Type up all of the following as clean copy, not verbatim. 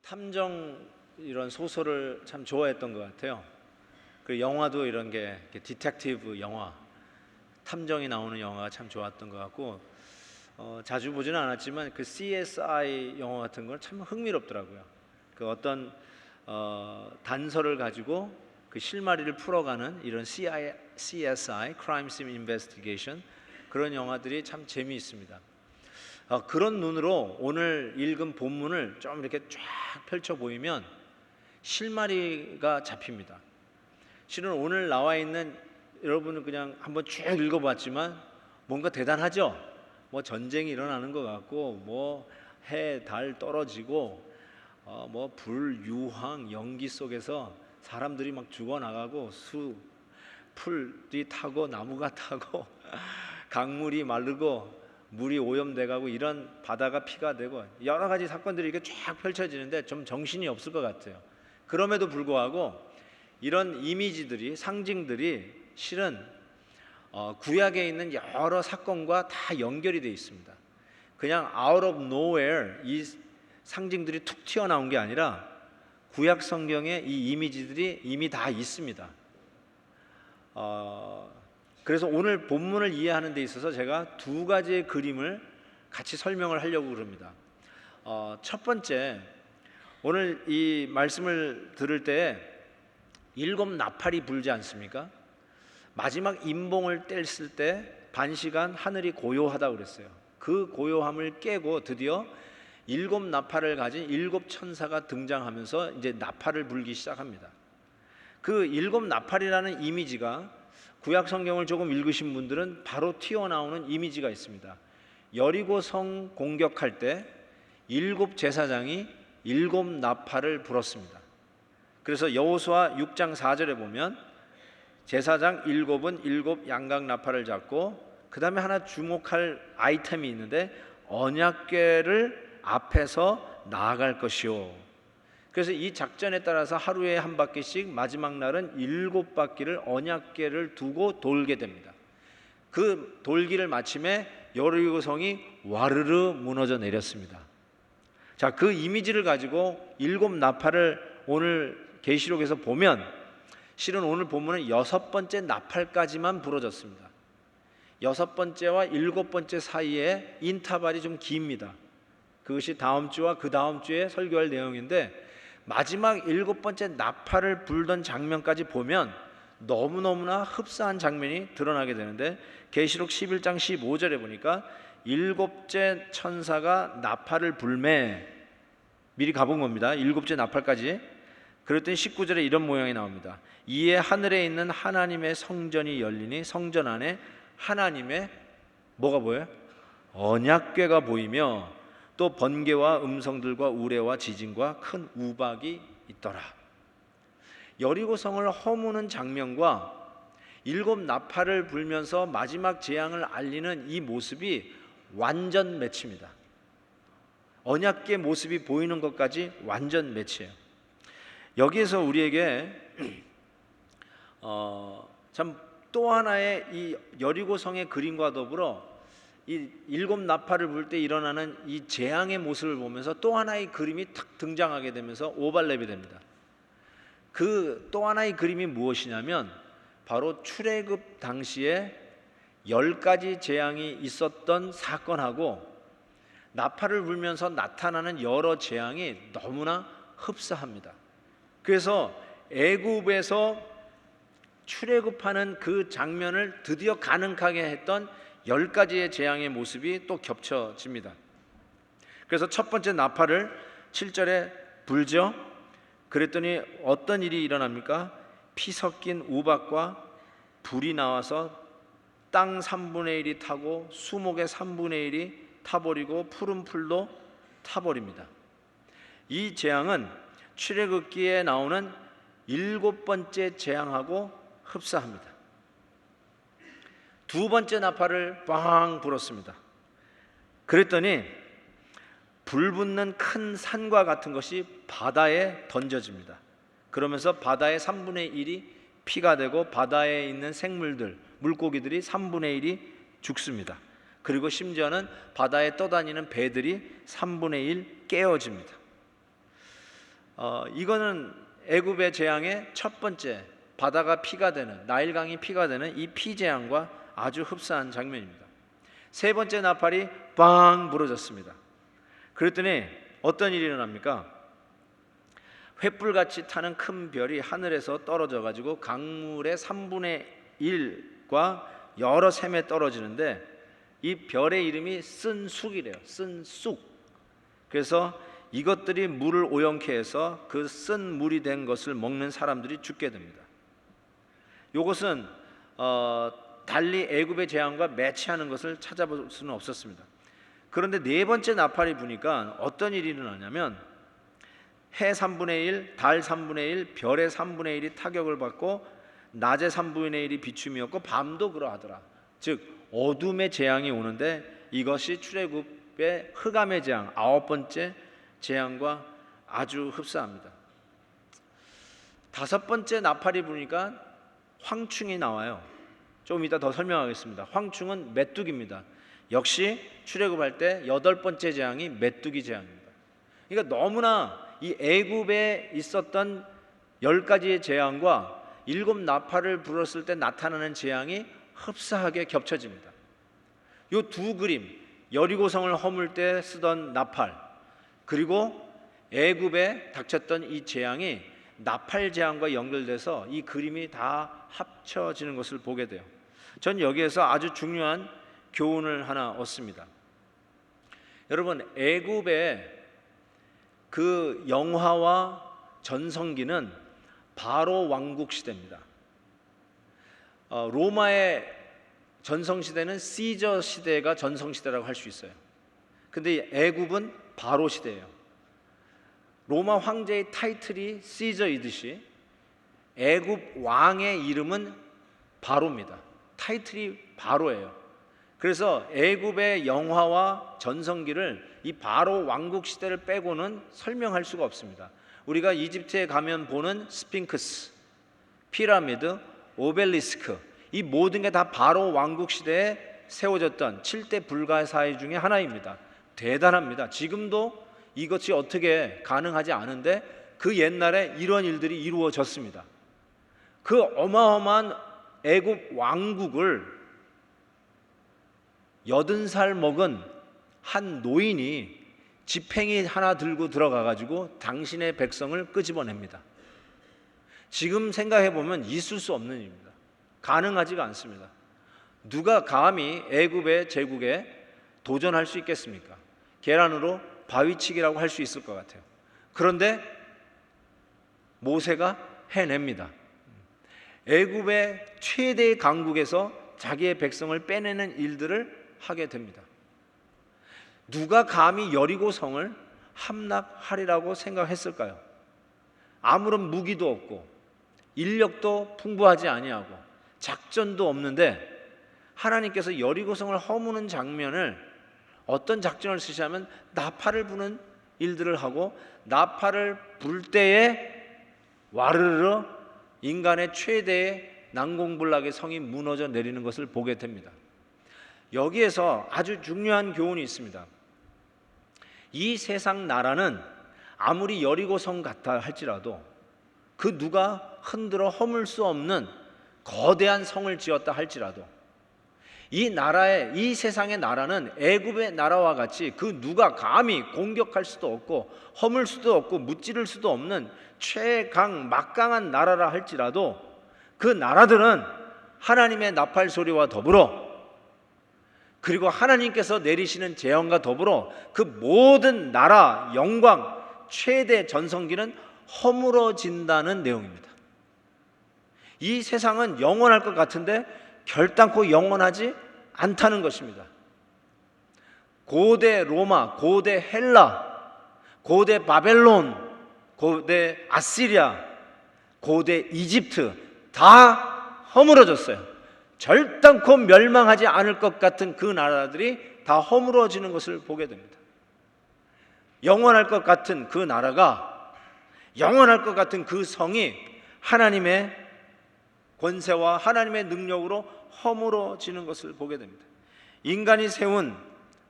탐정 이런 소설을 참 좋아했던 것 같아요. 그 영화도 이런 게 디텍티브 영화, 탐정이 나오는 영화가 참 좋았던 것 같고, 자주 보지는 않았지만 그 CSI 영화 같은 건 참 흥미롭더라고요. 그 어떤 단서를 가지고 그 실마리를 풀어가는 이런 CSI, Crime Scene Investigation, 그런 영화들이 참 재미있습니다. 그런 눈으로 오늘 읽은 본문을 좀 이렇게 쫙 펼쳐 보이면 실마리가 잡힙니다. 실은 오늘 나와 있는, 여러분은 그냥 한번 쭉 읽어봤지만 뭔가 대단하죠? 뭐 전쟁이 일어나는 것 같고, 뭐 해, 달 떨어지고, 뭐 불, 유황, 연기 속에서 사람들이 막 죽어나가고, 풀이 타고 나무가 타고 강물이 마르고 물이 오염돼가고, 이런 바다가 피가 되고 여러 가지 사건들이 이렇게 쫙 펼쳐지는데 좀 정신이 없을 것 같아요. 그럼에도 불구하고 이런 이미지들이, 상징들이 실은 구약에 있는 여러 사건과 다 연결이 되어 있습니다. 그냥 out of nowhere 이 상징들이 툭 튀어나온 게 아니라 구약 성경에 이 이미지들이 이미 다 있습니다. 그래서 오늘 본문을 이해하는 데 있어서 제가 두 가지의 그림을 같이 설명을 하려고 그럽니다. 첫 번째, 오늘 이 말씀을 들을 때 일곱 나팔이 불지 않습니까? 마지막 임봉을 뗐을 때 반시간 하늘이 고요하다고 그랬어요. 그 고요함을 깨고 드디어 일곱 나팔을 가진 일곱 천사가 등장하면서 이제 나팔을 불기 시작합니다. 그 일곱 나팔이라는 이미지가 구약 성경을 조금 읽으신 분들은 바로 튀어나오는 이미지가 있습니다. 여리고 성 공격할 때 일곱 제사장이 일곱 나팔을 불었습니다. 그래서 여호수아 6장 4절에 보면 제사장 일곱은 일곱 양각 나팔을 잡고, 그 다음에 하나 주목할 아이템이 있는데 언약궤를 앞에서 나아갈 것이요. 그래서 이 작전에 따라서 하루에 한 바퀴씩 마지막 날은 일곱 바퀴를 언약궤를 두고 돌게 됩니다. 그 돌기를 마침에 여리고 성이 와르르 무너져 내렸습니다. 자, 그 이미지를 가지고 일곱 나팔을 오늘 계시록에서 보면 실은 오늘 본문은 여섯 번째 나팔까지만 부러졌습니다. 여섯 번째와 일곱 번째 사이에 인터벌이 좀 깁니다. 그것이 다음 주와 그 다음 주에 설교할 내용인데, 마지막 일곱 번째 나팔을 불던 장면까지 보면 너무너무나 흡사한 장면이 드러나게 되는데, 계시록 11장 15절에 보니까 일곱째 천사가 나팔을 불매, 미리 가본 겁니다. 일곱째 나팔까지. 그랬더니 19절에 이런 모양이 나옵니다. 이에 하늘에 있는 하나님의 성전이 열리니 성전 안에 하나님의 뭐가 보여요? 언약궤가 보이며 또 번개와 음성들과 우레와 지진과 큰 우박이 있더라. 여리고 성을 허무는 장면과 일곱 나팔을 불면서 마지막 재앙을 알리는 이 모습이 완전 매치입니다. 언약궤 모습이 보이는 것까지 완전 매치예요. 여기에서 우리에게 참 또 하나의 이 여리고 성의 그림과 더불어 이 일곱 나팔을 불 때 일어나는 이 재앙의 모습을 보면서 또 하나의 그림이 탁 등장하게 되면서 오버랩이 됩니다. 그 또 하나의 그림이 무엇이냐면 바로 출애굽 당시에 10가지 재앙이 있었던 사건하고 나팔을 불면서 나타나는 여러 재앙이 너무나 흡사합니다. 그래서 애굽에서 출애굽하는 그 장면을 드디어 가능하게 했던 10가지의 재앙의 모습이 또 겹쳐집니다. 그래서 첫 번째 나팔을 7절에 불죠. 그랬더니 어떤 일이 일어납니까? 피 섞인 우박과 불이 나와서 땅 3분의 1이 타고 수목의 3분의 1이 타버리고 푸른 풀도 타버립니다. 이 재앙은 출애굽기에 나오는 7번째 재앙하고 흡사합니다. 두 번째 나팔을 빵 불었습니다. 그랬더니 불붙는 큰 산과 같은 것이 바다에 던져집니다. 그러면서 바다의 3분의 1이 피가 되고 바다에 있는 생물들, 물고기들이 3분의 1이 죽습니다. 그리고 심지어는 바다에 떠다니는 배들이 3분의 1 깨어집니다. 이거는 애굽의 재앙의 첫 번째, 바다가 피가 되는, 나일강이 피가 되는 이 피재앙과 아주 흡사한 장면입니다. 세 번째 나팔이 빵 부러졌습니다. 그랬더니 어떤 일이 일어납니까? 횃불같이 타는 큰 별이 하늘에서 떨어져 가지고 강물의 3분의 1과 여러 샘에 떨어지는데, 이 별의 이름이 쓴쑥이래요. 쓴쑥. 그래서 이것들이 물을 오염케 해서 그 쓴 물이 된 것을 먹는 사람들이 죽게 됩니다. 이것은 달리 애굽의 재앙과 매치하는 것을 찾아볼 수는 없었습니다. 그런데 네 번째 나팔이 부니까 어떤 일이 일어나냐면, 해 3분의 1, 달 3분의 1, 별의 3분의 1이 타격을 받고 낮의 3분의 1이 비춤이었고 밤도 그러하더라. 즉 어둠의 재앙이 오는데, 이것이 출애굽의 흑암의 재앙, 9번째 재앙과 아주 흡사합니다. 다섯 번째 나팔이 부니까 황충이 나와요. 좀 이따 더 설명하겠습니다. 황충은 메뚜기입니다. 역시 출애굽할 때 8번째 재앙이 메뚜기 재앙입니다. 그러니까 너무나 이 애굽에 있었던 10가지의 재앙과 7 나팔을 불었을 때 나타나는 재앙이 흡사하게 겹쳐집니다. 이 두 그림, 여리고성을 허물 때 쓰던 나팔, 그리고 애굽에 닥쳤던 이 재앙이 나팔 재앙과 연결돼서 이 그림이 다 합쳐지는 것을 보게 돼요. 전 여기에서 아주 중요한 교훈을 하나 얻습니다. 여러분, 애굽의 그 영화와 전성기는 바로 왕국 시대입니다. 로마의 전성 시대는 시저 시대가 전성 시대라고 할 수 있어요. 근데 애굽은 바로 시대예요. 로마 황제의 타이틀이 시저이듯이 애굽 왕의 이름은 바로입니다. 타이틀이 바로예요. 그래서 애굽의 영화와 전성기를 이 바로 왕국 시대를 빼고는 설명할 수가 없습니다. 우리가 이집트에 가면 보는 스핑크스, 피라미드, 오벨리스크, 이 모든 게 다 바로 왕국 시대에 세워졌던 7대 불가사의 중에 하나입니다. 대단합니다. 지금도 이것이 어떻게 가능하지 않은데 그 옛날에 이런 일들이 이루어졌습니다. 그 어마어마한 애굽 왕국을 80살 먹은 한 노인이 지팽이 하나 들고 들어가 가지고 당신의 백성을 끄집어냅니다. 지금 생각해 보면 있을 수 없는 일입니다. 가능하지가 않습니다. 누가 감히 애굽의 제국에 도전할 수 있겠습니까? 계란으로 바위치기라고 할 수 있을 것 같아요. 그런데 모세가 해냅니다. 애굽의 최대의 강국에서 자기의 백성을 빼내는 일들을 하게 됩니다. 누가 감히 여리고성을 함락하리라고 생각했을까요? 아무런 무기도 없고 인력도 풍부하지 아니하고 작전도 없는데 하나님께서 여리고성을 허무는 장면을, 어떤 작전을 쓰시냐면 나팔을 부는 일들을 하고, 나팔을 불 때에 와르르 인간의 최대의 난공불락의 성이 무너져 내리는 것을 보게 됩니다. 여기에서 아주 중요한 교훈이 있습니다. 이 세상 나라는 아무리 여리고성 같아 할지라도 그 누가 흔들어 허물 수 없는 거대한 성을 지었다 할지라도 이 세상의 나라는 애굽의 나라와 같이 그 누가 감히 공격할 수도 없고 허물 수도 없고 무찌를 수도 없는 최강 막강한 나라라 할지라도 그 나라들은 하나님의 나팔 소리와 더불어, 그리고 하나님께서 내리시는 재앙과 더불어 그 모든 나라, 영광, 최대 전성기는 허물어진다는 내용입니다. 이 세상은 영원할 것 같은데 결단코 영원하지 않다는 것입니다. 고대 로마, 고대 헬라, 고대 바벨론, 고대 아시리아, 고대 이집트 다 허물어졌어요. 결단코 멸망하지 않을 것 같은 그 나라들이 다 허물어지는 것을 보게 됩니다. 영원할 것 같은 그 나라가, 영원할 것 같은 그 성이 하나님의 권세와 하나님의 능력으로 허물어지는 것을 보게 됩니다. 인간이 세운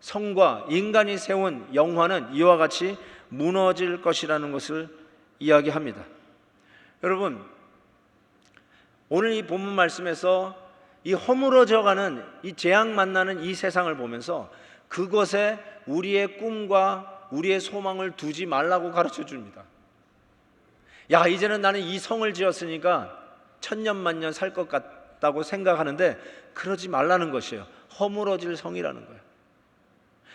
성과 인간이 세운 영화는 이와 같이 무너질 것이라는 것을 이야기합니다. 여러분, 오늘 이 본문 말씀에서 이 허물어져가는 이 재앙 만나는 이 세상을 보면서 그것에 우리의 꿈과 우리의 소망을 두지 말라고 가르쳐 줍니다. 야, 이제는 나는 이 성을 지었으니까 천년만년 살 것 같다고 생각하는데 그러지 말라는 것이에요. 허물어질 성이라는 거예요.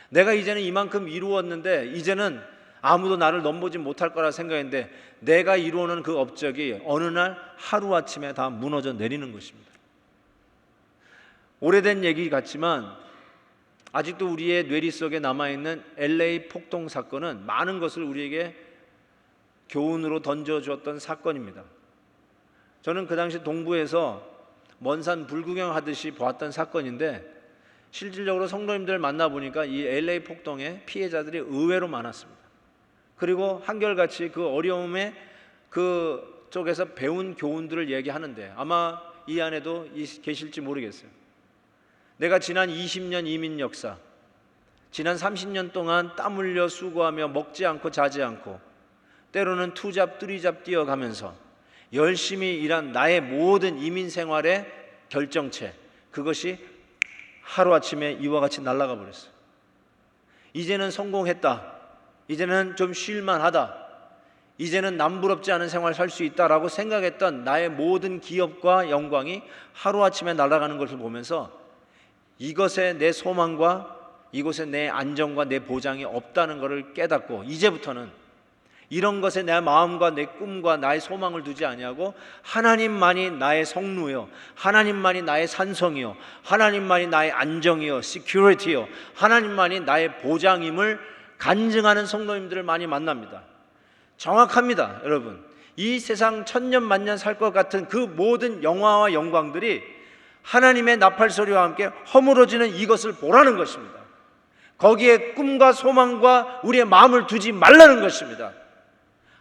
내가 이제는 이만큼 이루었는데 이제는 아무도 나를 넘보지 못할 거라 생각했는데 내가 이루어놓은 그 업적이 어느 날 하루아침에 다 무너져 내리는 것입니다. 오래된 얘기 같지만 아직도 우리의 뇌리 속에 남아있는 LA 폭동 사건은 많은 것을 우리에게 교훈으로 던져주었던 사건입니다. 저는 그 당시 동부에서 먼산 불구경 하듯이 보았던 사건인데 실질적으로 성도님들 만나보니까 이 LA 폭동의 피해자들이 의외로 많았습니다. 그리고 한결같이 그 어려움에 그 쪽에서 배운 교훈들을 얘기하는데 아마 이 안에도 계실지 모르겠어요. 내가 지난 20년 이민 역사, 지난 30년 동안 땀 흘려 수고하며 먹지 않고 자지 않고 때로는 투잡 뜨리잡 뛰어가면서 열심히 일한 나의 모든 이민 생활의 결정체, 그것이 하루아침에 이와 같이 날아가 버렸어요. 이제는 성공했다, 이제는 좀 쉴만하다, 이제는 남부럽지 않은 생활 살 수 있다라고 생각했던 나의 모든 기업과 영광이 하루아침에 날아가는 것을 보면서 이것에 내 소망과 이곳에 내 안정과 내 보장이 없다는 것을 깨닫고 이제부터는 이런 것에 내 마음과 내 꿈과 나의 소망을 두지 아니하고 하나님만이 나의 성루요, 하나님만이 나의 산성이요, 하나님만이 나의 안정이요, security요, 하나님만이 나의 보장임을 간증하는 성도님들을 많이 만납니다. 정확합니다. 여러분, 이 세상 천년 만년 살 것 같은 그 모든 영화와 영광들이 하나님의 나팔소리와 함께 허물어지는 이것을 보라는 것입니다. 거기에 꿈과 소망과 우리의 마음을 두지 말라는 것입니다.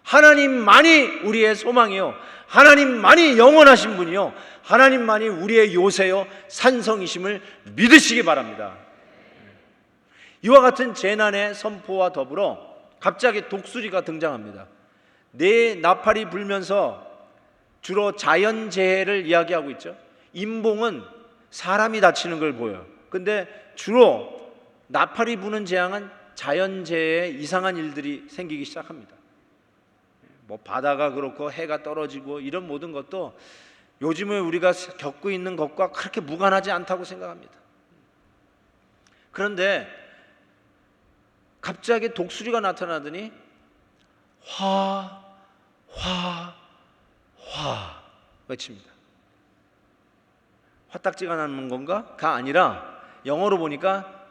하나님만이 우리의 소망이요, 하나님만이 영원하신 분이요, 하나님만이 우리의 요새요 산성이심을 믿으시기 바랍니다. 이와 같은 재난의 선포와 더불어 갑자기 독수리가 등장합니다. 네 나팔이 불면서 주로 자연재해를 이야기하고 있죠. 임봉은 사람이 다치는 걸 보여요. 근데 주로 나팔이 부는 재앙은 자연재해에 이상한 일들이 생기기 시작합니다. 뭐 바다가 그렇고 해가 떨어지고 이런 모든 것도 요즘에 우리가 겪고 있는 것과 그렇게 무관하지 않다고 생각합니다. 그런데 갑자기 독수리가 나타나더니 화 외칩니다. 화딱지가 나는 건가?가 아니라 영어로 보니까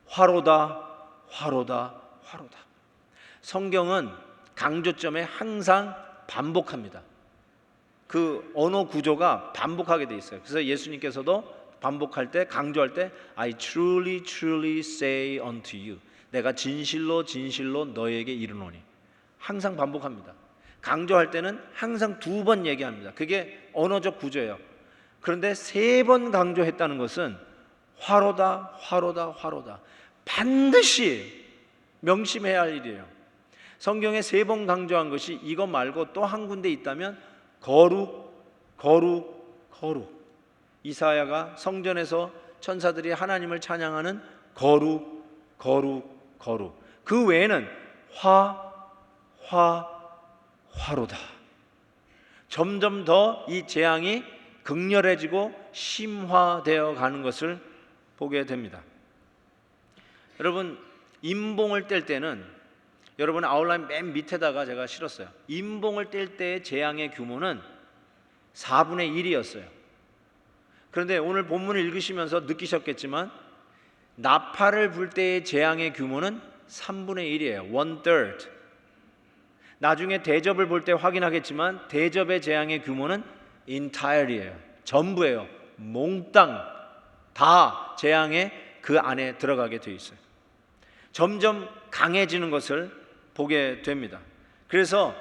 화로다. 성경은 강조점에 항상 반복합니다. 그 언어 구조가 반복하게 돼 있어요. 그래서 예수님께서도 반복할 때, 강조할 때 I truly say unto you, 내가 진실로 너에게 이르노니, 항상 반복합니다. 강조할 때는 항상 2번 얘기합니다. 그게 언어적 구조예요. 그런데 3번 강조했다는 것은 화로다. 반드시 명심해야 할 일이에요. 성경에 3번 강조한 것이 이거 말고 또 한 군데 있다면 거룩. 이사야가 성전에서 천사들이 하나님을 찬양하는 거룩. 그 외에는 화로다. 점점 더 이 재앙이 극렬해지고 심화되어 가는 것을 보게 됩니다. 여러분, 임봉을 뗄 때는, 여러분 아웃라인 맨 밑에다가 제가 실었어요. 임봉을 뗄 때의 재앙의 규모는 4분의 1이었어요. 그런데 오늘 본문을 읽으시면서 느끼셨겠지만 나팔을 불 때의 재앙의 규모는 3분의 1이에요. 1/3. 나중에 대접을 볼 때 확인하겠지만 대접의 재앙의 규모는 entire이에요. 전부예요. 몽땅 다 재앙의 그 안에 들어가게 되어 있어요. 점점 강해지는 것을 보게 됩니다. 그래서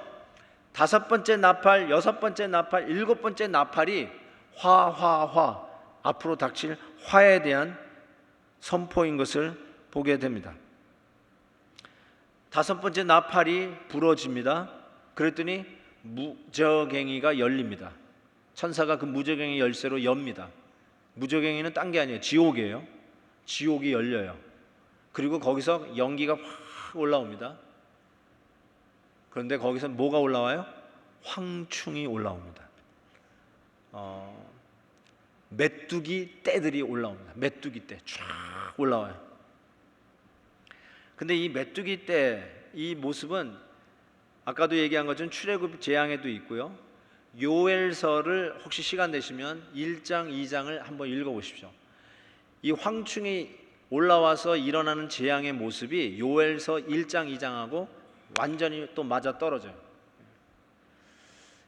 5번째 나팔, 6번째 나팔, 7번째 나팔이 화 앞으로 닥칠 화에 대한 선포인 것을 보게 됩니다. 다섯 번째 나팔이 부러집니다. 그랬더니 무저갱이가 열립니다. 천사가 그 무저갱이 열쇠로 엽니다. 무저갱이는 딴 게 아니에요. 지옥이에요. 지옥이 열려요. 그리고 거기서 연기가 확 올라옵니다. 그런데 거기서 뭐가 올라와요? 황충이 올라옵니다. 메뚜기 떼들이 올라옵니다. 메뚜기 떼 쫙 올라와요. 근데 이 메뚜기 떼 이 모습은 아까도 얘기한 것처럼 출애굽 재앙에도 있고요. 요엘서를 혹시 시간 되시면 1장, 2장을 한번 읽어보십시오. 이 황충이 올라와서 일어나는 재앙의 모습이 요엘서 1장, 2장하고 완전히 또 맞아 떨어져요.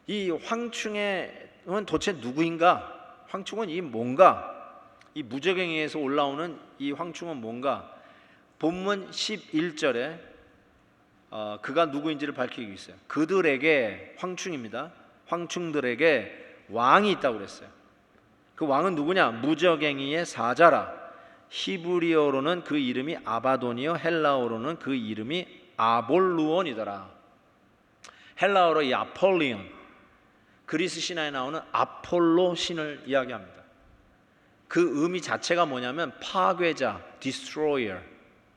이 황충은 도대체 누구인가? 황충은 이 뭔가? 이 무저갱이에서 올라오는 이 황충은 뭔가? 본문 11절에 그가 누구인지를 밝히고 있어요. 그들에게, 황충입니다. 황충들에게 왕이 있다고 그랬어요. 그 왕은 누구냐? 무저갱이의 사자라. 히브리어로는 그 이름이 아바돈이요, 헬라어로는 그 이름이 아볼루온이더라. 헬라어로 이 아폴리온, 그리스 신화에 나오는 아폴로 신을 이야기합니다. 그 의미 자체가 뭐냐면 파괴자, destroyer를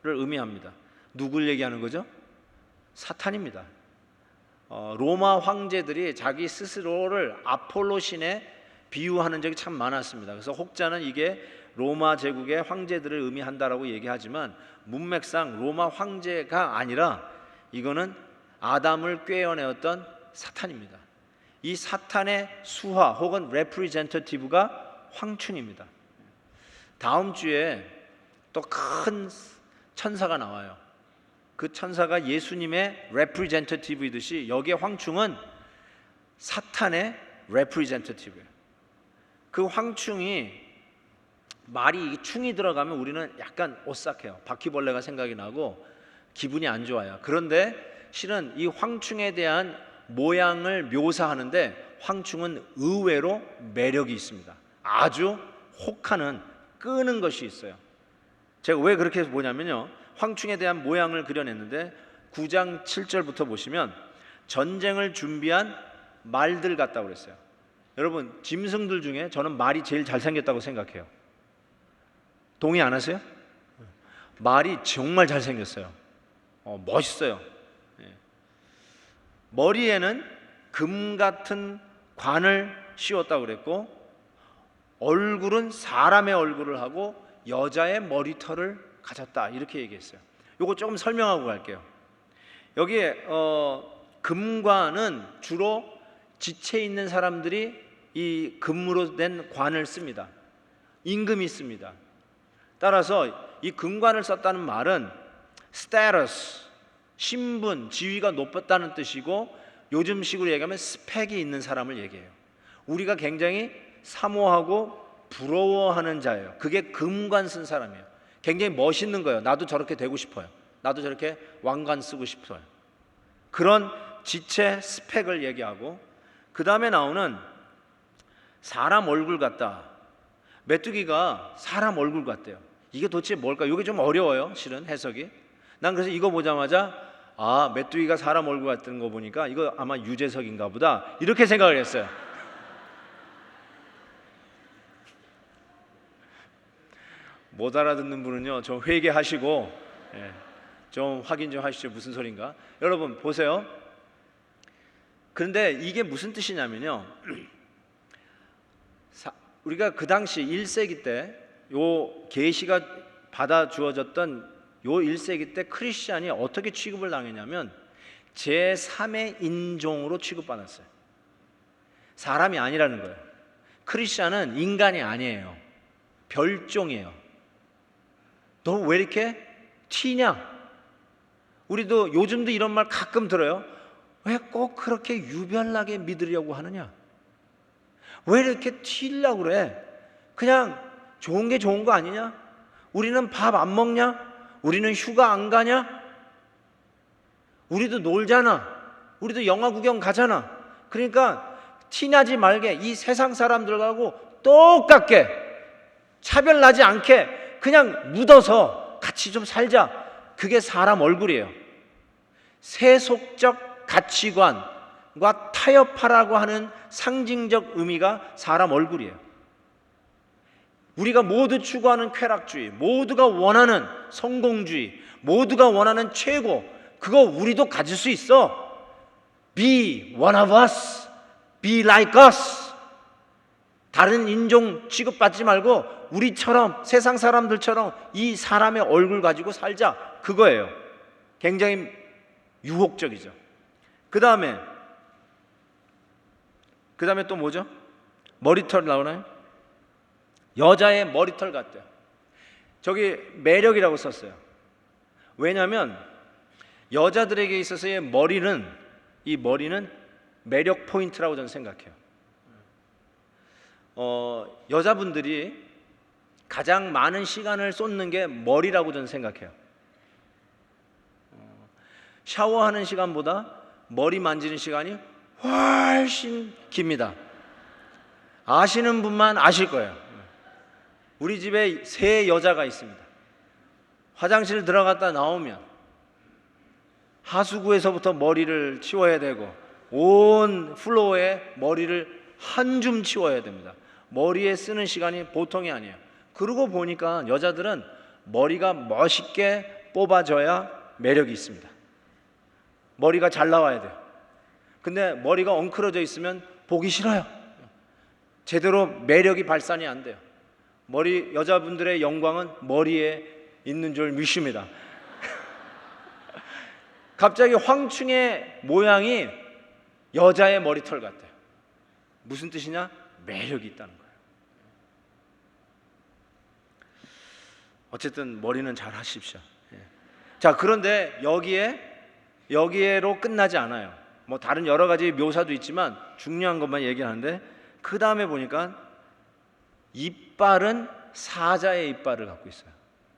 의미합니다. 누굴 얘기하는 거죠? 사탄입니다. 로마 황제들이 자기 스스로를 아폴로 신에 비유하는 적이 참 많았습니다. 그래서 혹자는 이게 로마 제국의 황제들을 의미한다라고 얘기하지만 문맥상 로마 황제가 아니라 이거는 아담을 꿰어내었던 사탄입니다. 이 사탄의 수하 혹은 레프리젠터티브가 황충입니다. 다음 주에 또 큰 천사가 나와요. 그 천사가 예수님의 레프리젠터티브이듯이 여기에 황충은 사탄의 레프리젠터티브예요. 그 황충이 말이 충이 들어가면 우리는 약간 오싹해요. 바퀴벌레가 생각이 나고 기분이 안 좋아요. 그런데 실은 이 황충에 대한 모양을 묘사하는데 황충은 의외로 매력이 있습니다. 아주 혹하는 끄는 것이 있어요. 제가 왜 그렇게 보냐면요, 황충에 대한 모양을 그려냈는데 9장 7절부터 보시면 전쟁을 준비한 말들 같다고 그랬어요. 여러분, 짐승들 중에 저는 말이 제일 잘생겼다고 생각해요. 동의 안 하세요? 말이 정말 잘생겼어요. 멋있어요. 머리에는 금 같은 관을 씌웠다고 그랬고, 얼굴은 사람의 얼굴을 하고 여자의 머리털을 가졌다, 이렇게 얘기했어요. 요거 조금 설명하고 갈게요. 여기에 금관은 주로 지체 있는 사람들이 이 금으로 된 관을 씁니다. 임금이 씁니다. 따라서 이 금관을 썼다는 말은 스테러스, 신분, 지위가 높았다는 뜻이고, 요즘식으로 얘기하면 스펙이 있는 사람을 얘기해요. 우리가 굉장히 사모하고 부러워하는 자예요. 그게 금관 쓴 사람이에요. 굉장히 멋있는 거예요. 나도 저렇게 되고 싶어요. 나도 저렇게 왕관 쓰고 싶어요. 그런 지체, 스펙을 얘기하고, 그 다음에 나오는 사람 얼굴 같다. 메뚜기가 사람 얼굴 같대요. 이게 도대체 뭘까? 이게 좀 어려워요, 실은 해석이. 난 그래서 이거 보자마자 메뚜기가 사람 얼굴 같은 거 보니까 이거 아마 유재석인가 보다, 이렇게 생각을 했어요. 못 알아듣는 분은요, 좀 회개하시고 좀 확인 좀 하시죠. 무슨 소린가? 여러분 보세요. 그런데 이게 무슨 뜻이냐면요, 우리가 그 당시 1세기 때 요 계시가 받아 주어졌던 요 1세기 때 크리스찬이 어떻게 취급을 당했냐면 제3의 인종으로 취급받았어요. 사람이 아니라는 거예요. 크리스찬은 인간이 아니에요. 별종이에요. 너 왜 이렇게 튀냐? 우리도 요즘도 이런 말 가끔 들어요. 왜 꼭 그렇게 유별나게 믿으려고 하느냐? 왜 이렇게 튀려고 그래? 그냥 좋은 게 좋은 거 아니냐? 우리는 밥 안 먹냐? 우리는 휴가 안 가냐? 우리도 놀잖아. 우리도 영화 구경 가잖아. 그러니까 티나지 말게, 이 세상 사람들하고 똑같게 차별나지 않게 그냥 묻어서 같이 좀 살자. 그게 사람 얼굴이에요. 세속적 가치관과 타협하라고 하는 상징적 의미가 사람 얼굴이에요. 우리가 모두 추구하는 쾌락주의, 모두가 원하는 성공주의, 모두가 원하는 최고, 그거 우리도 가질 수 있어. Be one of us, be like us. 다른 인종 취급받지 말고 우리처럼, 세상 사람들처럼 이 사람의 얼굴 가지고 살자, 그거예요. 굉장히 유혹적이죠. 그 다음에 또 뭐죠? 머리털 나오나요? 여자의 머리털 같대요. 저기 매력이라고 썼어요. 왜냐하면 여자들에게 있어서의 이 머리는 매력 포인트라고 저는 생각해요. 여자분들이 가장 많은 시간을 쏟는 게 머리라고 저는 생각해요. 샤워하는 시간보다 머리 만지는 시간이 훨씬 깁니다. 아시는 분만 아실 거예요. 우리 집에 3 여자가 있습니다. 화장실 들어갔다 나오면 하수구에서부터 머리를 치워야 되고 온 플로어에 머리를 한 줌 치워야 됩니다. 머리에 쓰는 시간이 보통이 아니에요. 그러고 보니까 여자들은 머리가 멋있게 뽑아져야 매력이 있습니다. 머리가 잘 나와야 돼요. 근데 머리가 엉클어져 있으면 보기 싫어요. 제대로 매력이 발산이 안 돼요. 여자분들의 영광은 머리에 있는 줄 믿습니다. 갑자기 황충의 모양이 여자의 머리털 같아요. 무슨 뜻이냐? 매력이 있다는 거예요. 어쨌든 머리는 잘 하십시오. 자, 그런데 여기에로 끝나지 않아요. 뭐 다른 여러 가지 묘사도 있지만 중요한 것만 얘기하는데, 그 다음에 보니까 이빨은 사자의 이빨을 갖고 있어요.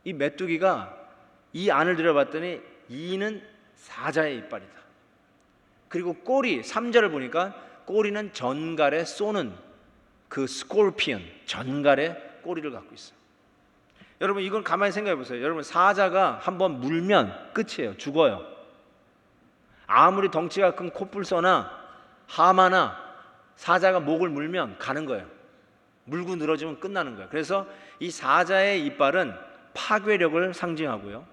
이 메뚜기가 이 안을 들여봤더니 이는 사자의 이빨이다. 그리고 꼬리, 3절을 보니까 꼬리는 전갈에 쏘는 그 스콜피언, 전갈의 꼬리를 갖고 있어요. 여러분, 이건 가만히 생각해 보세요. 여러분, 사자가 한번 물면 끝이에요. 죽어요. 아무리 덩치가 큰 코뿔소나 하마나 사자가 목을 물면 가는 거예요. 물고 늘어지면 끝나는 거예요. 그래서 이 사자의 이빨은 파괴력을 상징하고요.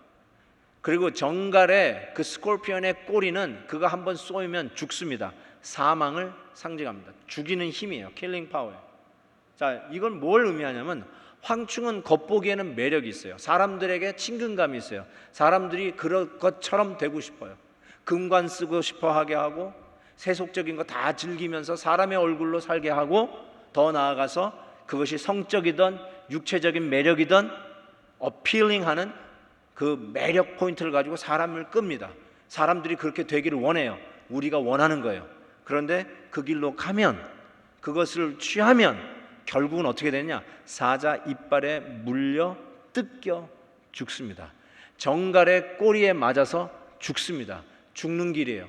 그리고 정갈의 그 스콜피언의 꼬리는 그가 한번 쏘이면 죽습니다. 사망을 상징합니다. 죽이는 힘이에요. 킬링 파워예요. 자, 이건 뭘 의미하냐면, 황충은 겉보기에는 매력이 있어요. 사람들에게 친근감이 있어요. 사람들이 그럴 것처럼 되고 싶어요. 금관 쓰고 싶어 하게 하고, 세속적인 거 다 즐기면서 사람의 얼굴로 살게 하고, 더 나아가서 그것이 성적이든 육체적인 매력이든 어필링하는 그 매력 포인트를 가지고 사람을 끕니다. 사람들이 그렇게 되기를 원해요. 우리가 원하는 거예요. 그런데 그 길로 가면, 그것을 취하면 결국은 어떻게 되느냐? 사자 이빨에 물려 뜯겨 죽습니다. 정갈의 꼬리에 맞아서 죽습니다. 죽는 길이에요.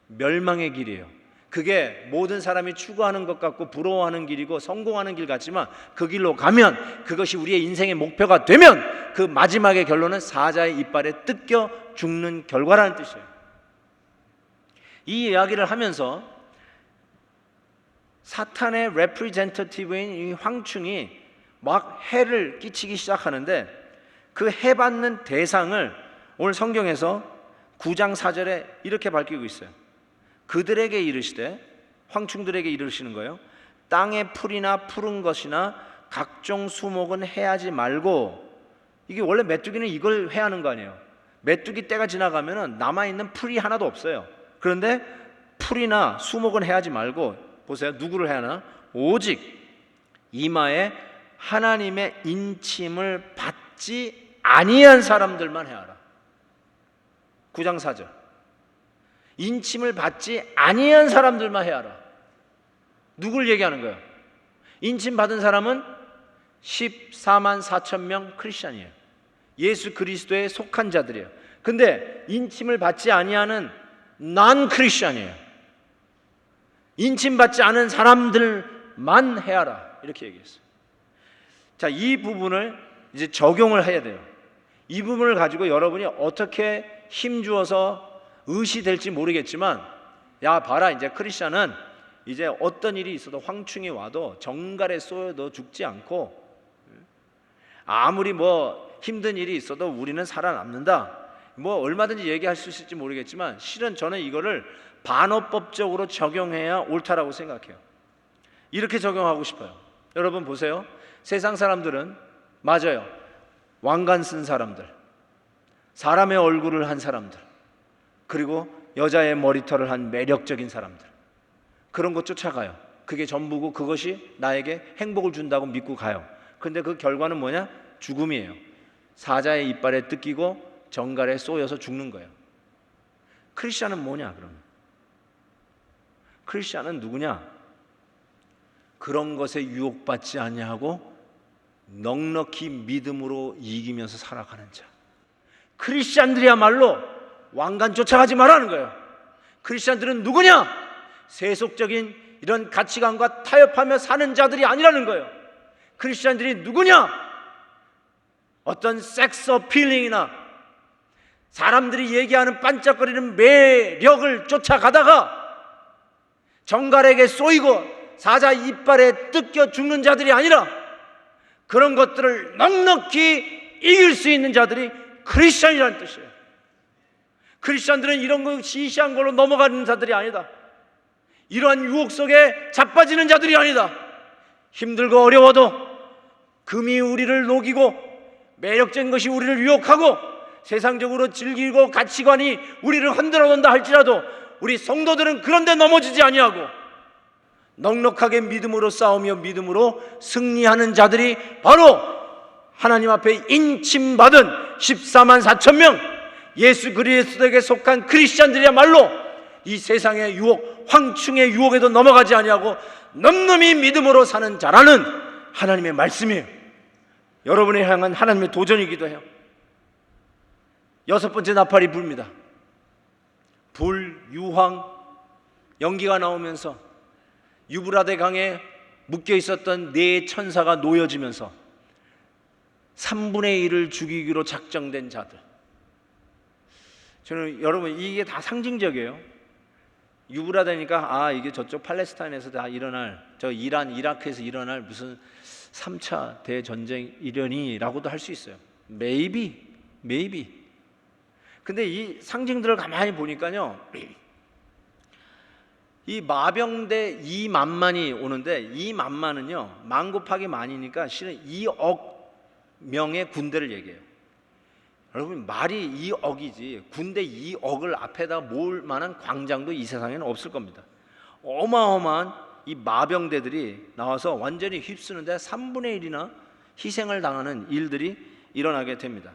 멸망의 길이에요. 그게 모든 사람이 추구하는 것 같고 부러워하는 길이고 성공하는 길 같지만, 그 길로 가면, 그것이 우리의 인생의 목표가 되면 그 마지막의 결론은 사자의 이빨에 뜯겨 죽는 결과라는 뜻이에요. 이 이야기를 하면서 사탄의 레프리젠터티브인 이 황충이 막 해를 끼치기 시작하는데, 그 해받는 대상을 오늘 성경에서 9장 4절에 이렇게 밝히고 있어요. 그들에게 이르시되, 황충들에게 이르시는 거예요. 땅의 풀이나 푸른 것이나 각종 수목은 해하지 말고. 이게 원래 메뚜기는 이걸 해하는 거 아니에요. 메뚜기 때가 지나가면 남아있는 풀이 하나도 없어요. 그런데 풀이나 수목은 해하지 말고, 보세요. 누구를 해하나? 오직 이마에 하나님의 인침을 받지 아니한 사람들만 해하라. 9장 4절. 인침을 받지 아니한 사람들만 해하라. 누굴 얘기하는 거예요? 인침 받은 사람은 14만 4천 명 크리스찬이에요. 예수 그리스도에 속한 자들이에요. 근데 인침을 받지 아니하는 난 크리스찬이에요. 인침 받지 않은 사람들만 해하라, 이렇게 얘기했어요. 자, 이 부분을 이제 적용을 해야 돼요. 이 부분을 가지고 여러분이 어떻게 힘주어서 의시될지 모르겠지만, 야 봐라, 이제 크리스천은 이제 어떤 일이 있어도, 황충이 와도 정갈에 쏘여도 죽지 않고, 아무리 뭐 힘든 일이 있어도 우리는 살아남는다, 뭐 얼마든지 얘기할 수 있을지 모르겠지만, 실은 저는 이거를 반어법적으로 적용해야 옳다라고 생각해요. 이렇게 적용하고 싶어요. 여러분 보세요. 세상 사람들은, 맞아요, 왕관 쓴 사람들, 사람의 얼굴을 한 사람들, 그리고 여자의 머리털을 한 매력적인 사람들, 그런 것 쫓아가요. 그게 전부고 그것이 나에게 행복을 준다고 믿고 가요. 근데 그 결과는 뭐냐? 죽음이에요. 사자의 이빨에 뜯기고 정갈에 쏘여서 죽는 거예요. 크리스천은 뭐냐 그러면? 크리스천은 누구냐? 그런 것에 유혹받지 아니하고 넉넉히 믿음으로 이기면서 살아가는 자. 크리스천들이야말로 왕관 쫓아가지 말라는 거예요. 크리스천들은 누구냐? 세속적인 이런 가치관과 타협하며 사는 자들이 아니라는 거예요. 크리스천들이 누구냐? 어떤 섹스 어필링이나 사람들이 얘기하는 반짝거리는 매력을 쫓아가다가 정갈에게 쏘이고 사자 이빨에 뜯겨 죽는 자들이 아니라, 그런 것들을 넉넉히 이길 수 있는 자들이 크리스천이라는 뜻이에요. 크리스천들은 이런 거 시시한 걸로 넘어가는 자들이 아니다. 이러한 유혹 속에 자빠지는 자들이 아니다. 힘들고 어려워도 금이 우리를 녹이고 매력적인 것이 우리를 유혹하고 세상적으로 즐기고 가치관이 우리를 흔들어 놓는다 할지라도, 우리 성도들은 그런 데 넘어지지 아니하고 넉넉하게 믿음으로 싸우며 믿음으로 승리하는 자들이 바로 하나님 앞에 인침받은 14만 4천 명 예수 그리스도에게 속한 크리스천들이야말로 이 세상의 유혹, 황충의 유혹에도 넘어가지 아니하고 넘넘이 믿음으로 사는 자라는 하나님의 말씀이에요. 여러분을 향한 하나님의 도전이기도 해요. 6번째 나팔이 불입니다. 불, 유황, 연기가 나오면서 유브라데 강에 묶여 있었던 네 천사가 놓여지면서 3분의 1을 죽이기로 작정된 자들. 저는 여러분 이게 다 상징적이에요. 유브라데니까 이게 저쪽 팔레스타인에서 다 일어날, 저 이란, 이라크에서 일어날 무슨 3차 대전쟁 이련이라고도 할 수 있어요. Maybe. 근데 이 상징들을 가만히 보니까요, 이 마병대 2만만이 오는데, 2만만은요 만 곱하기 만이니까 실은 2억 명의 군대를 얘기해요. 여러분 말이 2억이지 군대 2억을 앞에다 모을 만한 광장도 이 세상에는 없을 겁니다. 어마어마한 이 마병대들이 나와서 완전히 휩쓰는데 3분의 1이나 희생을 당하는 일들이 일어나게 됩니다.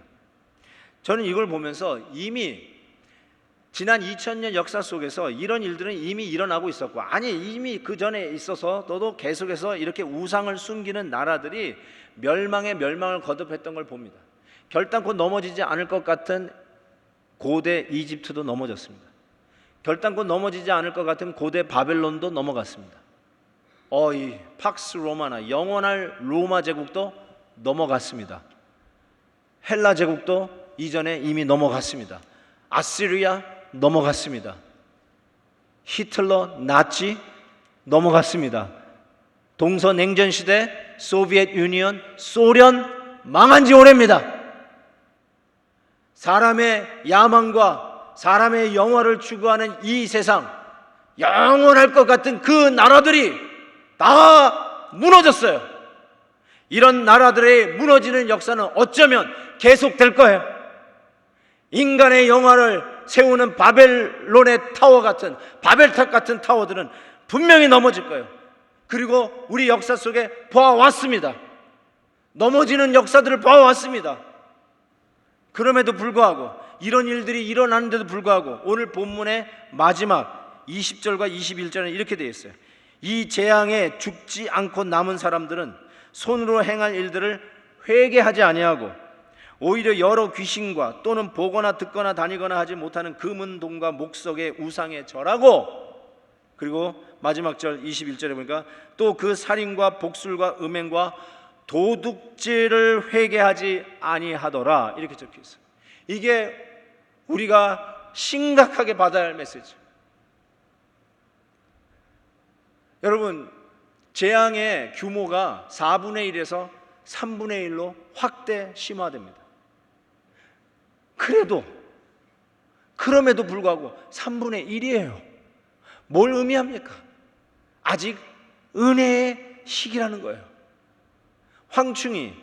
저는 이걸 보면서 이미 지난 2000년 역사 속에서 이런 일들은 이미 일어나고 있었고, 아니 이미 그 전에 있어서 너도 계속해서 이렇게 우상을 숨기는 나라들이 멸망을 거듭했던 걸 봅니다. 결단코 넘어지지 않을 것 같은 고대 이집트도 넘어졌습니다. 결단코 넘어지지 않을 것 같은 고대 바벨론도 넘어갔습니다. 이 팍스 로마나 영원할 로마 제국도 넘어갔습니다. 헬라 제국도 이전에 이미 넘어갔습니다. 아시리아 넘어갔습니다. 히틀러, 나치 넘어갔습니다. 동서냉전 시대 소비에트 유니언, 소련 망한 지 오래입니다. 사람의 야망과 사람의 영화를 추구하는 이 세상, 영원할 것 같은 그 나라들이 다 무너졌어요. 이런 나라들의 무너지는 역사는 어쩌면 계속될 거예요. 인간의 영화를 세우는 바벨론의 타워 같은, 바벨탑 같은 타워들은 분명히 넘어질 거예요. 그리고 우리 역사 속에 보아왔습니다. 넘어지는 역사들을 보아왔습니다. 그럼에도 불구하고, 이런 일들이 일어나는데도 불구하고 오늘 본문의 마지막 20절과 21절은 이렇게 되어 있어요. 이 재앙에 죽지 않고 남은 사람들은 손으로 행할 일들을 회개하지 아니하고 오히려 여러 귀신과 또는 보거나 듣거나 다니거나 하지 못하는 금은 동과 목석의 우상에 절하고, 그리고 마지막 절 21절에 보니까 또 그 살인과 복술과 음행과 도둑질을 회개하지 아니하더라, 이렇게 적혀 있어요. 이게 우리가 심각하게 받아야 할 메시지. 여러분, 재앙의 규모가 4분의 1에서 3분의 1로 확대 심화됩니다. 그럼에도 불구하고 3분의 1이에요. 뭘 의미합니까? 아직 은혜의 시기라는 거예요. 황충이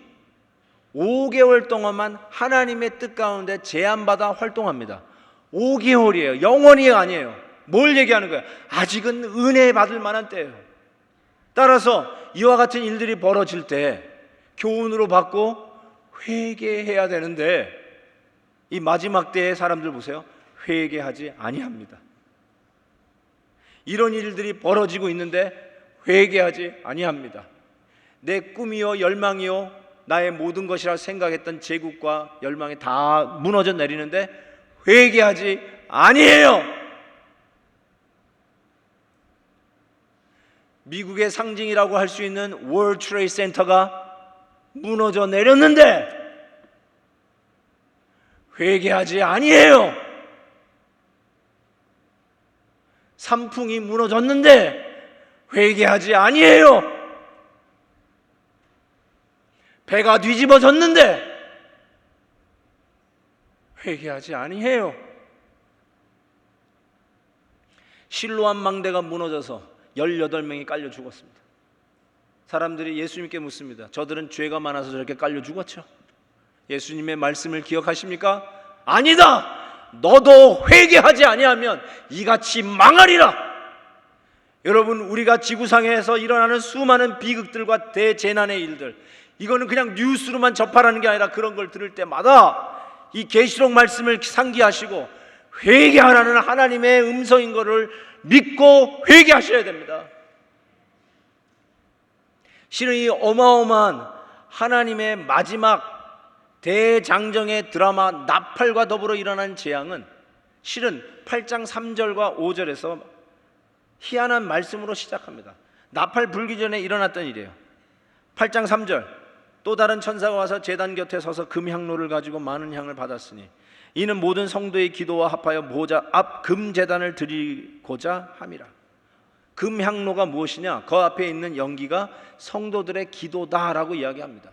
5개월 동안만 하나님의 뜻 가운데 제한받아 활동합니다. 5개월이에요. 영원히 아니에요. 뭘 얘기하는 거예요? 아직은 은혜 받을 만한 때예요. 따라서 이와 같은 일들이 벌어질 때 교훈으로 받고 회개해야 되는데, 이 마지막 때의 사람들 보세요. 회개하지 아니합니다. 이런 일들이 벌어지고 있는데 회개하지 아니합니다. 내 꿈이요 열망이요 나의 모든 것이라 생각했던 제국과 열망이 다 무너져 내리는데 회개하지 아니해요. 미국의 상징이라고 할 수 있는 월드 트레이드 센터가 무너져 내렸는데 회개하지 아니해요. 삼풍이 무너졌는데 회개하지 아니해요. 배가 뒤집어졌는데 회개하지 아니해요. 실로암 망대가 무너져서 18명이 깔려 죽었습니다. 사람들이 예수님께 묻습니다. 저들은 죄가 많아서 저렇게 깔려 죽었죠? 예수님의 말씀을 기억하십니까? 아니다! 너도 회개하지 아니하면 이같이 망하리라. 여러분, 우리가 지구상에서 일어나는 수많은 비극들과 대재난의 일들, 이거는 그냥 뉴스로만 접하라는 게 아니라 그런 걸 들을 때마다 이 계시록 말씀을 상기하시고 회개하라는 하나님의 음성인 것을 믿고 회개하셔야 됩니다. 실은 이 어마어마한 하나님의 마지막 대장정의 드라마 나팔과 더불어 일어난 재앙은 실은 8장 3절과 5절에서 희한한 말씀으로 시작합니다. 나팔 불기 전에 일어났던 일이에요. 8장 3절, 또 다른 천사가 와서 제단 곁에 서서 금향로를 가지고 많은 향을 받았으니 이는 모든 성도의 기도와 합하여 모자 앞 금제단을 드리고자 함이라. 금향로가 무엇이냐? 그 앞에 있는 연기가 성도들의 기도다라고 이야기합니다.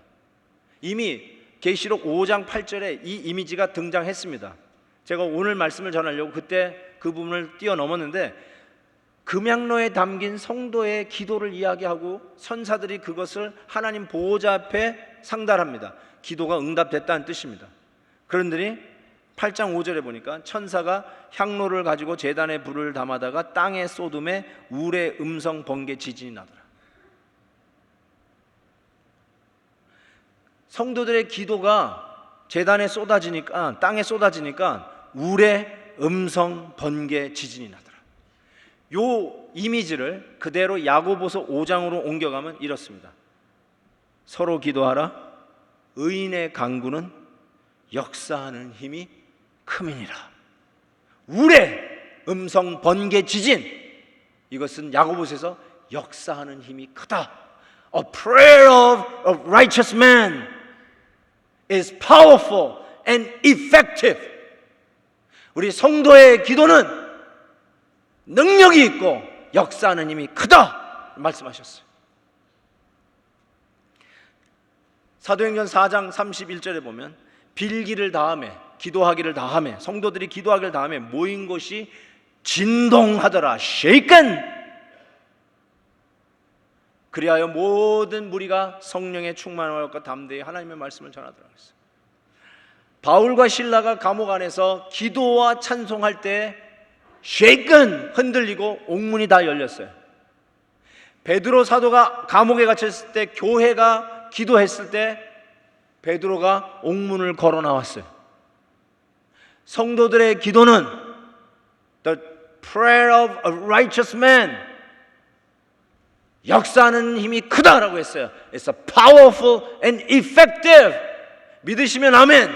이미 계시록 5장 8절에 이 이미지가 등장했습니다. 제가 오늘 말씀을 전하려고 그때 그 부분을 뛰어넘었는데, 금향로에 담긴 성도의 기도를 이야기하고 천사들이 그것을 하나님 보호자 앞에 상달합니다. 기도가 응답됐다는 뜻입니다. 그런데 8장 5절에 보니까 천사가 향로를 가지고 제단에 불을 담아다가 땅에 쏟음에 울의 음성 번개 지진이 나더라. 성도들의 기도가 제단에 쏟아지니까, 땅에 쏟아지니까 울의 음성 번개 지진이 나더라. 요 이미지를 그대로 야고보서 5장으로 옮겨가면 이렇습니다. 서로 기도하라. 의인의 간구는 역사하는 힘이 큼이니라. 울의 음성 번개 지진, 이것은 야고보서에서 역사하는 힘이 크다. A prayer of a righteous man is powerful and effective. 우리 성도의 기도는 능력이 있고 역사하는 힘이 크다 말씀하셨어요. 사도행전 4장 31절에 보면 빌기를 다함에, 기도하기를 다함에, 성도들이 기도하기를 다함에 모인 곳이 진동하더라. shaken. 그리하여 모든 무리가 성령의 충만하였고 담대히 하나님의 말씀을 전하더라 했어요. 바울과 실라가 감옥 안에서 기도와 찬송할 때 shaken, 흔들리고 옥문이 다 열렸어요. 베드로 사도가 감옥에 갇혔을 때, 교회가 기도했을 때 베드로가 옥문을 걸어 나왔어요. 성도들의 기도는 the prayer of a righteous man, 역사하는 힘이 크다라고 했어요. It's a powerful and effective. 믿으시면 아멘.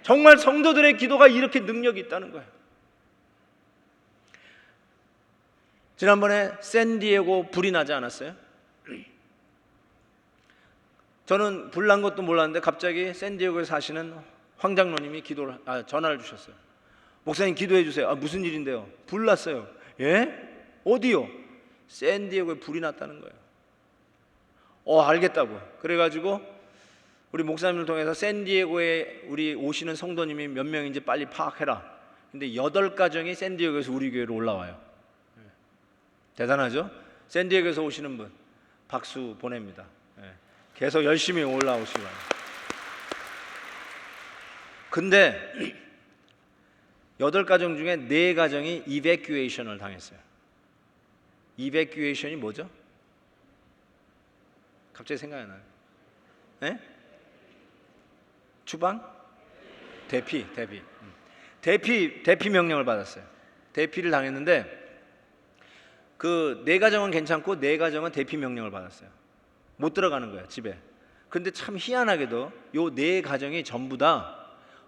정말 성도들의 기도가 이렇게 능력이 있다는 거예요. 지난번에 샌디에고 불이 나지 않았어요? 저는 불 난 것도 몰랐는데 갑자기 샌디에고에 사시는 황 장로님이 전화를 주셨어요. 목사님 기도해 주세요. 아, 무슨 일인데요? 불 났어요. 예? 어디요? 샌디에고에 불이 났다는 거예요. 알겠다고. 그래가지고 우리 목사님을 통해서 샌디에고에 우리 오시는 성도님이 몇 명인지 빨리 파악해라. 근데 8가정이 샌디에고에서 우리 교회로 올라와요. 대단하죠? 샌디에고에서 오시는 분 박수 보냅니다. 계속 열심히 올라오시기 바랍니다. 근데 8가정 중에 4가정이 이베큐에이션을 당했어요. 이베큐에이션이 뭐죠? 갑자기 생각이 나요. 네? 추방? 대피 명령을 받았어요. 대피를 당했는데 그 4가정은 괜찮고 4가정은 대피 명령을 받았어요. 못 들어가는 거예요, 집에. 근데 참 희한하게도 요 4가정이 전부 다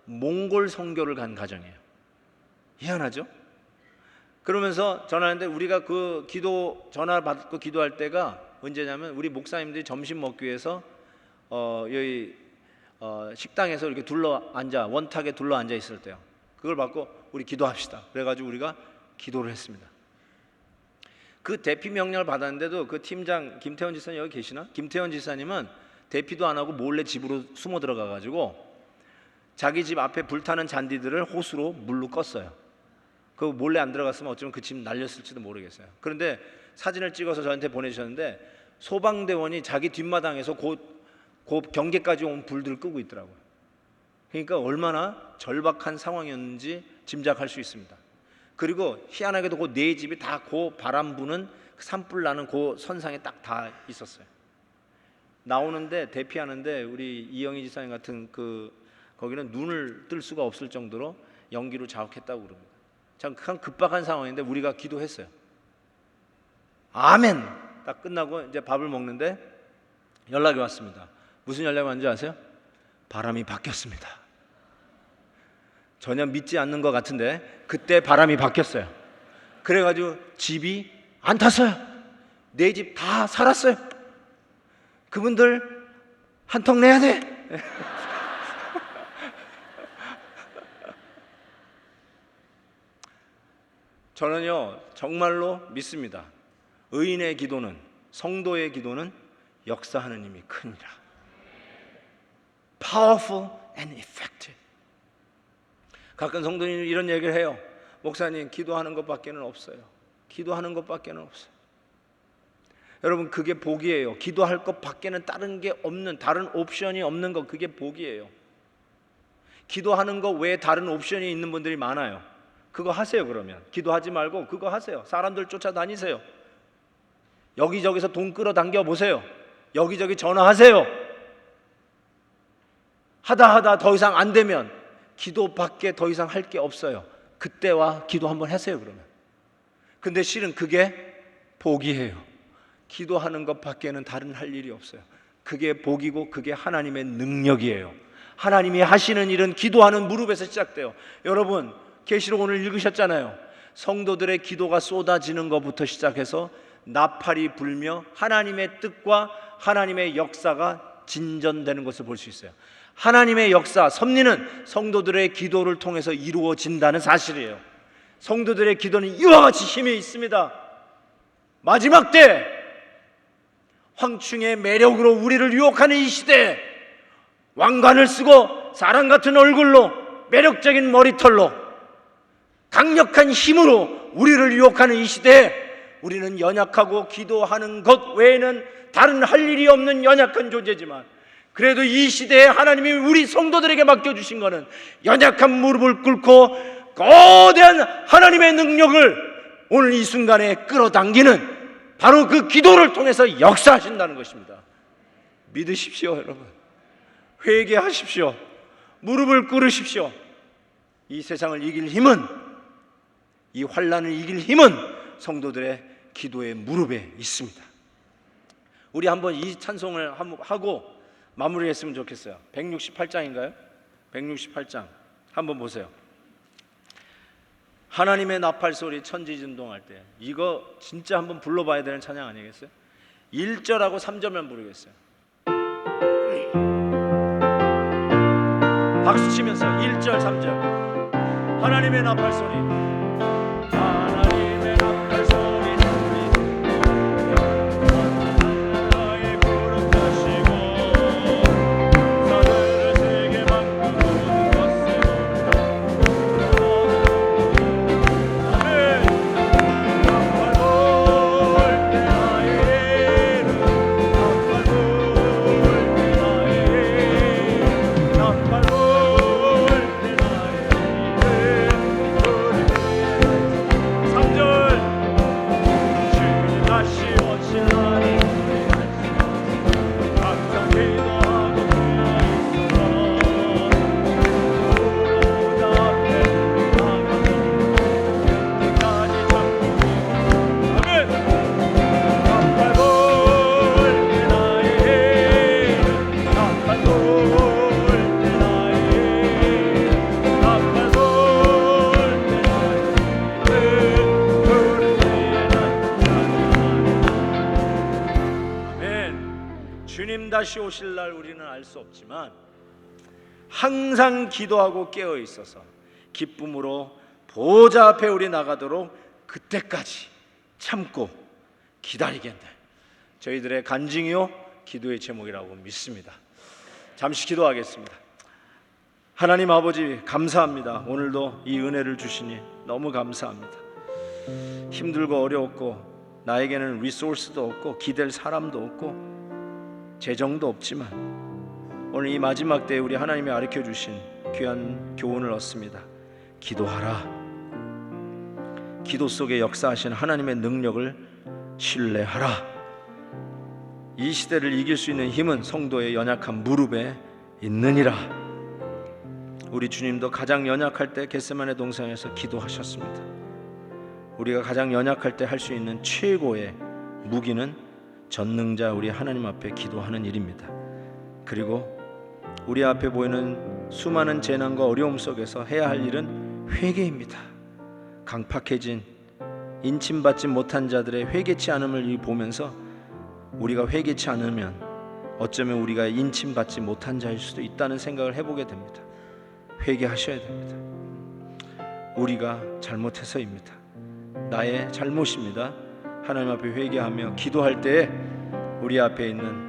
몽골 선교를 간 가정이에요. 희한하죠? 그러면서 전화하는데 우리가 그 전화 받고 기도할 때가 언제냐면 우리 목사님들이 점심 먹기 위해서 여기 식당에서 이렇게 원탁에 둘러 앉아 있을 때요. 그걸 받고 우리 기도합시다. 그래가지고 우리가 기도를 했습니다. 그 대피 명령을 받았는데도 그 팀장 김태원 지사님 여기 계시나? 김태원 지사님은 대피도 안 하고 몰래 집으로 숨어 들어가가지고 자기 집 앞에 불타는 잔디들을 호수로 물로 껐어요. 그 몰래 안 들어갔으면 어쩌면 그 집 날렸을지도 모르겠어요. 그런데 사진을 찍어서 저한테 보내주셨는데 소방대원이 자기 뒷마당에서 곧 경계까지 온 불들을 끄고 있더라고요. 그러니까 얼마나 절박한 상황이었는지 짐작할 수 있습니다. 그리고 희한하게도 그 4집이 다 그 바람 부는 산불 나는 그 선상에 딱 다 있었어요. 나오는데 대피하는데 우리 이영희 지사님 같은 거기는 눈을 뜰 수가 없을 정도로 연기로 자욱했다고 그럽니다. 참 급박한 상황인데 우리가 기도했어요. 아멘. 딱 끝나고 이제 밥을 먹는데 연락이 왔습니다. 무슨 연락이 왔는지 아세요? 바람이 바뀌었습니다. 전혀 믿지 않는 것 같은데 그때 바람이 바뀌었어요. 그래가지고 집이 안 탔어요. 4집 다 살았어요. 그분들 한턱 내야 돼. 저는요 정말로 믿습니다. 의인의 기도는, 성도의 기도는 역사하는 힘이 크니라. Powerful and effective. 가끔 성도님이 이런 얘기를 해요. 목사님 기도하는 것밖에는 없어요. 기도하는 것밖에는 없어요. 여러분 그게 복이에요. 기도할 것밖에는 다른 게 없는, 다른 옵션이 없는 것, 그게 복이에요. 기도하는 것 외에 다른 옵션이 있는 분들이 많아요. 그거 하세요. 그러면 기도하지 말고 그거 하세요. 사람들 쫓아다니세요. 여기저기서 돈 끌어당겨 보세요. 여기저기 전화하세요. 하다 더 이상 안 되면 기도밖에 더 이상 할 게 없어요. 그때와 기도 한번 하세요. 그러면. 근데 실은 그게 복이에요. 기도하는 것밖에는 다른 할 일이 없어요. 그게 복이고 그게 하나님의 능력이에요. 하나님이 하시는 일은 기도하는 무릎에서 시작돼요. 여러분 계시록 오늘 읽으셨잖아요. 성도들의 기도가 쏟아지는 것부터 시작해서 나팔이 불며 하나님의 뜻과 하나님의 역사가 진전되는 것을 볼 수 있어요. 하나님의 역사, 섭리는 성도들의 기도를 통해서 이루어진다는 사실이에요. 성도들의 기도는 이와 같이 힘이 있습니다. 마지막 때 황충의 매력으로 우리를 유혹하는 이 시대에 왕관을 쓰고 사람 같은 얼굴로 매력적인 머리털로 강력한 힘으로 우리를 유혹하는 이 시대에 우리는 연약하고 기도하는 것 외에는 다른 할 일이 없는 연약한 존재지만 그래도 이 시대에 하나님이 우리 성도들에게 맡겨주신 것은 연약한 무릎을 꿇고 거대한 하나님의 능력을 오늘 이 순간에 끌어당기는 바로 그 기도를 통해서 역사하신다는 것입니다. 믿으십시오. 여러분 회개하십시오. 무릎을 꿇으십시오. 이 세상을 이길 힘은, 이 환난을 이길 힘은 성도들의 기도의 무릎에 있습니다. 우리 한번 이 찬송을 하고 마무리했으면 좋겠어요. 168장인가요? 168장 한번 보세요. 하나님의 나팔 소리 천지진동할 때, 이거 진짜 한번 불러봐야 되는 찬양 아니겠어요? 1절하고 3절만 부르겠어요. 박수 치면서 1절 3절 하나님의 나팔 소리, 하나님의 나팔 소리 나의 부름하시고 산을 세계 만드는 것에 아멘. 나팔 불 때 나의 이름, 나팔 불 때 나의 이름, 나팔 불 때 나의 이름 부르리. 3절 주님 다시 오실 날을 항상 기도하고 있어. 무릎 앞에 나가서 끝까지 잡고 아멘. 나팔 불 때 나의 이름, 나팔 불 때 나의 이름, 나팔 불 때 나의 이름 부르리. 아멘. 주님 다시 오실 날 우리는 알 수 없지만 항상 기도하고 깨어 있어서 기쁨으로 보좌 앞에 우리 나가도록 그때까지 참고 기다리겠네. 저희들의 간증이요 기도의 제목이라고 믿습니다. 잠시 기도하겠습니다. 하나님 아버지 감사합니다. 오늘도 이 은혜를 주시니 너무 감사합니다. 힘들고 어려웠고 나에게는 리소스도 없고 기댈 사람도 없고 재정도 없지만 오늘 이 마지막 때에 우리 하나님이 가르쳐 주신 귀한 교훈을 얻습니다. 기도하라. 기도 속에 역사하신 하나님의 능력을 신뢰하라. 이 시대를 이길 수 있는 힘은 성도의 연약한 무릎에 있느니라. 우리 주님도 가장 연약할 때 겟세마네 동산에서 기도하셨습니다. 우리가 가장 연약할 때 할 수 있는 최고의 무기는 전능자 우리 하나님 앞에 기도하는 일입니다. 그리고 우리 앞에 보이는 수많은 재난과 어려움 속에서 해야 할 일은 회개입니다. 강팍해진 인침받지 못한 자들의 회개치 않음을 보면서 우리가 회개치 않으면 어쩌면 우리가 인침받지 못한 자일 수도 있다는 생각을 해보게 됩니다. 회개하셔야 됩니다. 우리가 잘못해서입니다. 나의 잘못입니다. 하나님 앞에 회개하며 기도할 때에 우리 앞에 있는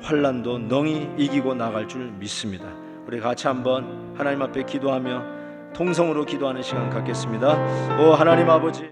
환난도 능히 이기고 나갈 줄 믿습니다. 우리 같이 한번 하나님 앞에 기도하며 통성으로 기도하는 시간 갖겠습니다. 오 하나님 아버지,